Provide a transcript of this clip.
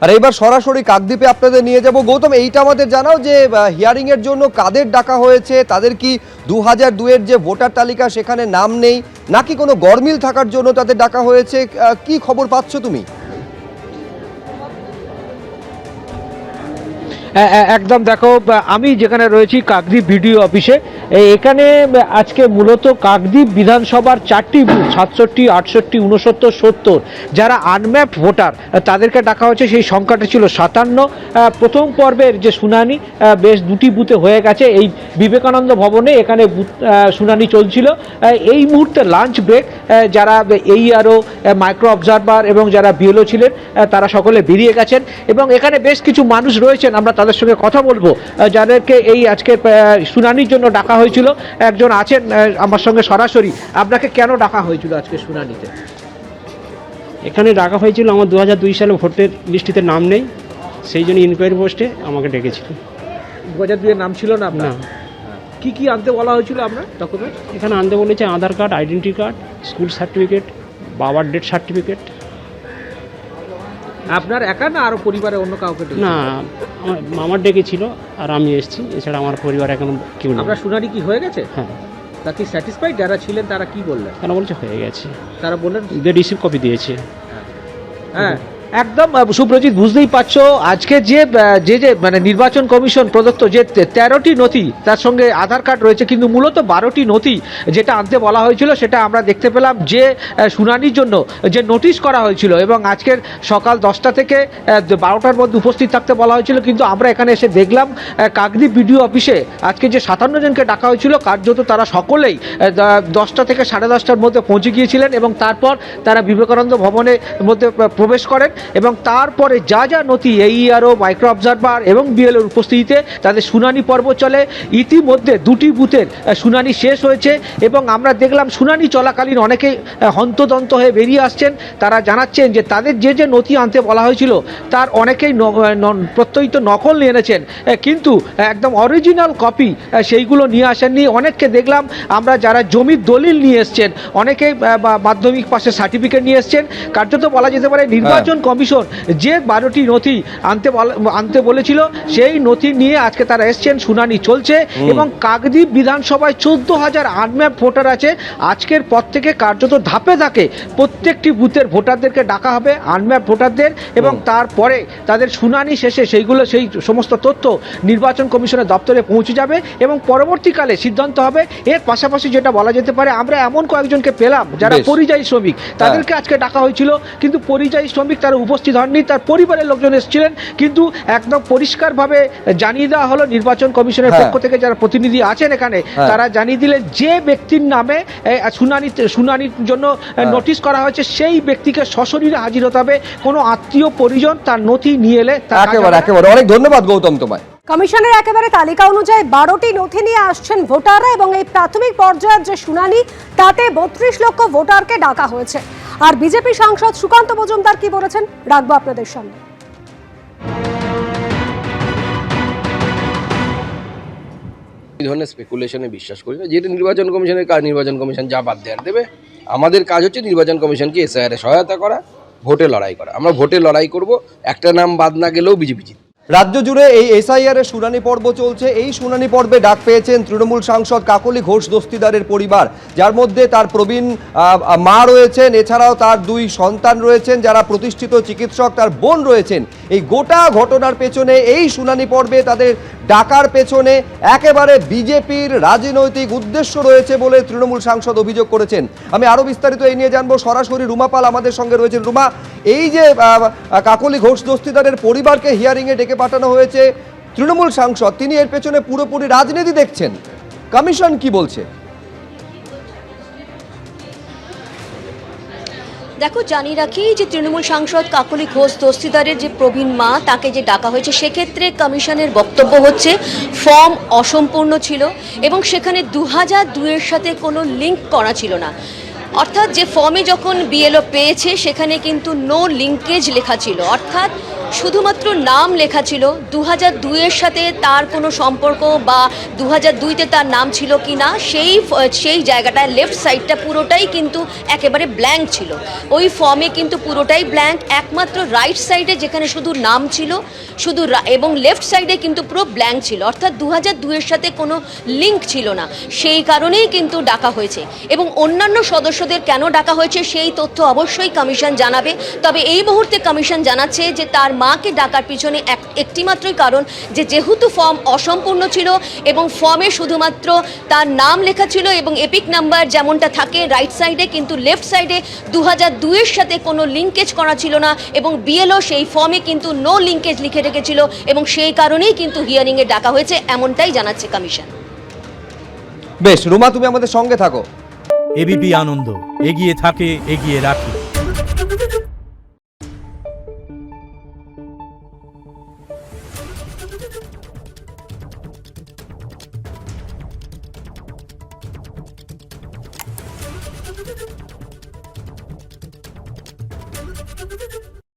আর এবার সরাসরি কাকদ্বীপে আপনাদের নিয়ে যাব। গৌতম, এইটা আমাদের জানাও যে হিয়ারিং এর জন্য কাদের ডাকা হয়েছে, তাদের কি 2002-এর যে ভোটার তালিকা সেখানে নাম নেই, নাকি কোনো গরমিল থাকার জন্য তাদের ডাকা হয়েছে, কি খবর পাচ্ছ তুমি? একদম, দেখো আমি যেখানে রয়েছি কাকদ্বীপ বিডিও অফিসে, এখানে আজকে মূলত কাকদ্বীপ বিধানসভার 4টি বুথ 67, 68, 69, 70 যারা আনম্যাপড ভোটার তাদেরকে ডাকা হয়েছে। সেই সংখ্যাটা ছিল 57। প্রথম পর্বের যে শুনানি বেশ 2টি বুথে হয়ে গেছে, এই বিবেকানন্দ ভবনে এখানে শুনানি চলছিল। এই মুহূর্তে লাঞ্চ ব্রেক, যারা AERO, মাইক্রো অবজারভার এবং যারা BLO ছিলেন তারা সকলে বেরিয়ে গেছেন এবং এখানে বেশ কিছু মানুষ রয়েছেন, আমরা তাদের সঙ্গে কথা বলবো যাদেরকে এই আজকে শুনানির জন্য ডাকা হয়েছিল। একজন আছেন আমার সঙ্গে সরাসরি। আপনাকে কেন ডাকা হয়েছিল আজকে শুনানিতে? এখানে ডাকা হয়েছিল, আমার 2002 সালে ভোটের লিস্টিতে নাম নেই, সেই জন্য ইনকোয়ারি পোস্টে আমাকে ডেকেছিল। 2002-এর নাম ছিল না আপনার? কি কি আনতে বলা হয়েছিল আপনার ডকুমেন্ট? এখানে আনতে বলেছে Aadhaar card, identity card, school certificate, বাবার ডেথ সার্টিফিকেট। আপনার একা না আরও পরিবারে অন্য কাউকে? না, আমার ডেকেছিল আর আমি এসেছি, এছাড়া আমার পরিবার এখন কেউ নেই। আপনার শুনানি কি হয়ে গেছে? হ্যাঁ। তা কি স্যাটিসফাইড যারা ছিলেন তারা কি বললেন? তারা বলছে হয়ে গেছে, তারা বললেন রিসিভ কপি দিয়েছে। হ্যাঁ, একদম সুব্রজিৎ, বুঝতেই পারছো আজকে যে মানে নির্বাচন কমিশন প্রদত্ত যে 13টি নথি, তার সঙ্গে আধার কার্ড রয়েছে, কিন্তু মূলত 12টি নথি যেটা আনতে বলা হয়েছিল সেটা আমরা দেখতে পেলাম যে শুনানির জন্য যে নোটিশ করা হয়েছিল এবং আজকের সকাল 10টা থেকে 12টার মধ্যে উপস্থিত থাকতে বলা হয়েছিল, কিন্তু আমরা এখানে এসে দেখলাম কাকদ্বীপ বিডিও অফিসে আজকে যে 57 জনকে ডাকা হয়েছিল কার্যত তারা সকলেই 10টা থেকে 10:30টার মধ্যে পৌঁছে গিয়েছিলেন এবং তারপর তারা বিবেকানন্দ ভবনের মধ্যে প্রবেশ করেন এবং তারপরে যা যা নথি AERO, মাইক্রো অবজারভার এবং BLOর উপস্থিতিতে তাদের শুনানি পর্ব চলে। ইতিমধ্যে 2টি বুথের শুনানি শেষ হয়েছে এবং আমরা দেখলাম শুনানি চলাকালীন অনেকেই হন্তদন্ত হয়ে বেরিয়ে আসছেন। তারা জানাচ্ছেন যে তাদের যে যে নথি আনতে বলা হয়েছিল তার অনেকেই প্রত্যয়িত নকল নিয়ে এনেছেন, কিন্তু একদম অরিজিনাল কপি সেইগুলো নিয়ে আসেননি। অনেককে দেখলাম আমরা যারা জমির দলিল নিয়ে এসছেন, অনেকেই মাধ্যমিক পাশের সার্টিফিকেট নিয়ে এসছেন। কার্যত বলা যেতে পারে নির্বাচন কমিশন যে 12টি নথি আনতে বলেছিল সেই নথি নিয়ে আজকে তারা এসছেন, শুনানি চলছে এবং কাকদ্বীপ বিধানসভায় 14,000 আনম্যাপ ভোটার আছে। আজকের পর থেকে কার্যত ধাপে ধাপে প্রত্যেকটি বুথের ভোটারদেরকে ডাকা হবে, আনম্যাপ ভোটারদের, এবং তারপরে তাদের শুনানি শেষে সেই সমস্ত তথ্য নির্বাচন কমিশনের দপ্তরে পৌঁছে যাবে এবং পরবর্তীকালে সিদ্ধান্ত হবে। এর পাশাপাশি যেটা বলা যেতে পারে, আমরা এমন কয়েকজনকে পেলাম যারা পরিযায়ী শ্রমিক, তাদেরকে আজকে ডাকা হয়েছিল, কিন্তু পরিযায়ী শ্রমিক তারা উপস্থিত হননি, তার পরিবারের লোকজন এসেছিলেন, কিন্তু একদম পরিষ্কারভাবে জানিয়ে দেওয়া হলো নির্বাচন কমিশনের পক্ষ থেকে যারা প্রতিনিধি আছেন এখানে, তারা জানিয়ে দিলেন যে ব্যক্তির নামে শুনানির জন্য নোটিশ করা হয়েছে সেই ব্যক্তিকে সশরীরে হাজির হতে হবে। কোনো আত্মীয় পরিজন তার নথি নিয়ে এলে একেবারে অনেক ধন্যবাদ গৌতম তোমায়। কমিশনের একেবারে তালিকা অনুযায়ী 12টি নথি নিয়ে আসছেন ভোটাররা এবং এই প্রাথমিক পর্যায়ের যে শুনানি তাতে 32 লক্ষ ভোটারকে ডাকা হয়েছে। আর বিজেপি সাংসদ সুকান্ত মজুমদার কি বলেছেন রাখবো আপনাদের সামনে। এই ধরনের স্পেকুলেশনে বিশ্বাস করি না, যেটা নির্বাচন কমিশনের কাজ, নির্বাচন কমিশন যা বাদ দেওয়ার দেবে। আমাদের কাজ হচ্ছে নির্বাচন কমিশনকে SIR এ সহায়তা করা, ভোটে লড়াই করা। আমরা ভোটে লড়াই করব, একটা নাম বাদ না গেলেও বিজেপি জিতবে। রাজ্য জুড়ে এই SIR এর শুনানি পর্ব চলছে। এই শুনানি পর্বে ডাক পেয়েছেন তৃণমূল সাংসদ কাকলি ঘোষ দস্তিদারের পরিবার, যার মধ্যে তার প্রবীণ মা রয়েছেন, এছাড়াও তার 2 সন্তান রয়েছেন যারা প্রতিষ্ঠিত চিকিৎসক, তার বোন রয়েছেন। এই গোটা ঘটনার পেছনে, এই শুনানি পর্বে তাদের ডাকার পেছনে একেবারে বিজেপির রাজনৈতিক উদ্দেশ্য রয়েছে বলে তৃণমূল সাংসদ অভিযোগ করেছেন। আমি আরো বিস্তারিত এই নিয়ে জানবো, সরাসরি রুমা পাল আমাদের সঙ্গে রয়েছেন। রুমা, এই যে কাকলি ঘোষ দস্তিদারের পরিবারকে হিয়ারিং এ ডেকে পাঠানো হয়েছে, তৃণমূল সাংসদ তিনি এর পেছনে পুরোপুরি রাজনীতি দেখছেন, কমিশন কি বলছে? দেখো, জানিয়ে রাখি যে তৃণমূল সাংসদ কাকলি ঘোষ দস্তিদারের যে প্রবীণ মা, তাকে যে ডাকা হয়েছে, সেক্ষেত্রে কমিশনের বক্তব্য হচ্ছে ফর্ম অসম্পূর্ণ ছিল এবং সেখানে 2002-এর সাথে কোনো লিঙ্ক করা ছিল না। অর্থাৎ যে ফর্মে যখন BLO পেয়েছে সেখানে কিন্তু নো লিঙ্কেজ লেখা ছিল, অর্থাৎ শুধুমাত্র নাম লেখা ছিল, 2002-এর সাথে তার কোনো সম্পর্ক বা 2002-তে তার নাম ছিল কি না সেই জায়গাটায় লেফট সাইডটা পুরোটাই কিন্তু একেবারে ব্ল্যাঙ্ক ছিল। ওই ফর্মে কিন্তু পুরোটাই ব্ল্যাঙ্ক, একমাত্র রাইট সাইডে যেখানে শুধু নাম ছিল এবং লেফট সাইডে কিন্তু পুরো ব্ল্যাঙ্ক ছিল, অর্থাৎ 2002-এর সাথে কোনো লিঙ্ক ছিল না। সেই কারণেই কিন্তু ডাকা হয়েছে এবং অন্যান্য সদস্যদের কেন ডাকা হয়েছে সেই তথ্য অবশ্যই কমিশন জানাবে। তবে এই মুহূর্তে কমিশন জানাচ্ছে যে তার মাকে ডাকার পিছনে একটিমাত্রই কারণ, যে যেহেতু ফর্ম অসম্পূর্ণ ছিল এবং ফর্মে শুধুমাত্র তার নাম লেখা ছিল এবং এপিক নাম্বার যেমনটা থাকে রাইট সাইডে, কিন্তু লেফট সাইডে 2002-এর সাথে কোনো লিঙ্কেজ করা ছিল না এবং বিএলও সেই ফর্মে কিন্তু নো লিঙ্কেজ লিখে রেখেছিল এবং সেই কারণেই কিন্তু হিয়ারিংয়ে ডাকা হয়েছে, এমনটাই জানাচ্ছে কমিশন। বেশ, রুমা তুমি আমাদের সঙ্গে থাকো। এবিপি আনন্দ, এগিয়ে থাকে, এগিয়ে রাখে।